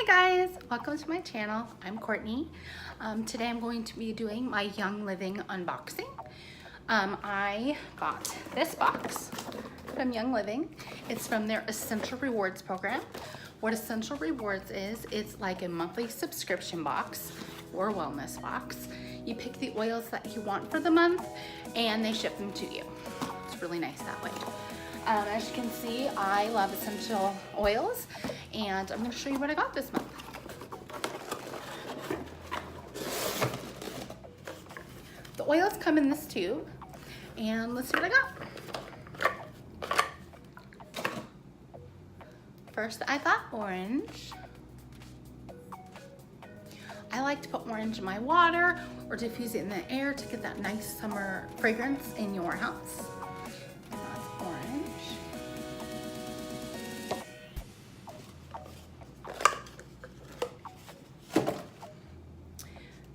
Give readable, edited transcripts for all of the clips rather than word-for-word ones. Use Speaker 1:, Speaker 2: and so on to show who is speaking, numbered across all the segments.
Speaker 1: Hi guys, welcome to my channel. I'm Courtney. Today I'm going to be doing my Young Living unboxing. I got this box from Young Living. It's from their Essential Rewards program. What Essential Rewards is, it's like a monthly subscription box or wellness box. You pick the oils that you want for the month and they ship them to you. It's really nice that way. As you can see, I love essential oils, and I'm going to show you what I got this month. The oils come in this tube, and let's see what I got. First, I got orange. I like to put orange in my water or diffuse it in the air to get that nice summer fragrance in your house. And that's orange.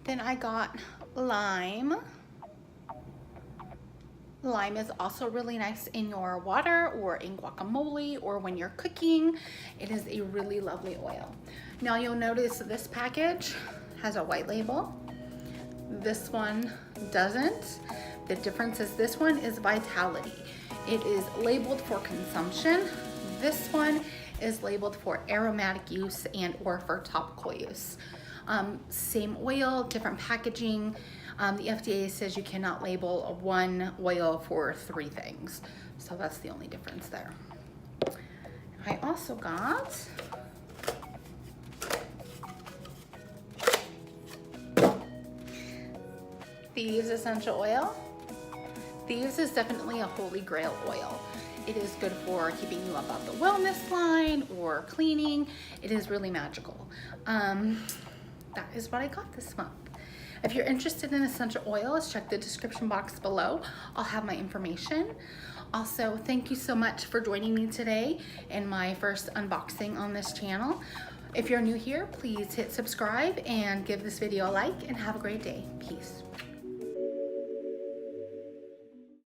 Speaker 1: Then I got lime. Lime is also really nice in your water or in guacamole or when you're cooking. It is a really lovely oil. Now you'll notice this package has a white label. This one doesn't. The difference is this one is Vitality. It is labeled for consumption. This one is labeled for aromatic use and or for topical use. Same oil, different packaging. The FDA says you cannot label one oil for 3 things. So that's the only difference there. I also got Thieves Essential Oil. Thieves is definitely a holy grail oil. It is good for keeping you up on the wellness line or cleaning. It is really magical. That is what I got this month. If you're interested in essential oils, check the description box below. I'll have my information. Also, thank you so much for joining me today in my first unboxing on this channel. If you're new here, please hit subscribe and give this video a like, and have a great day. Peace.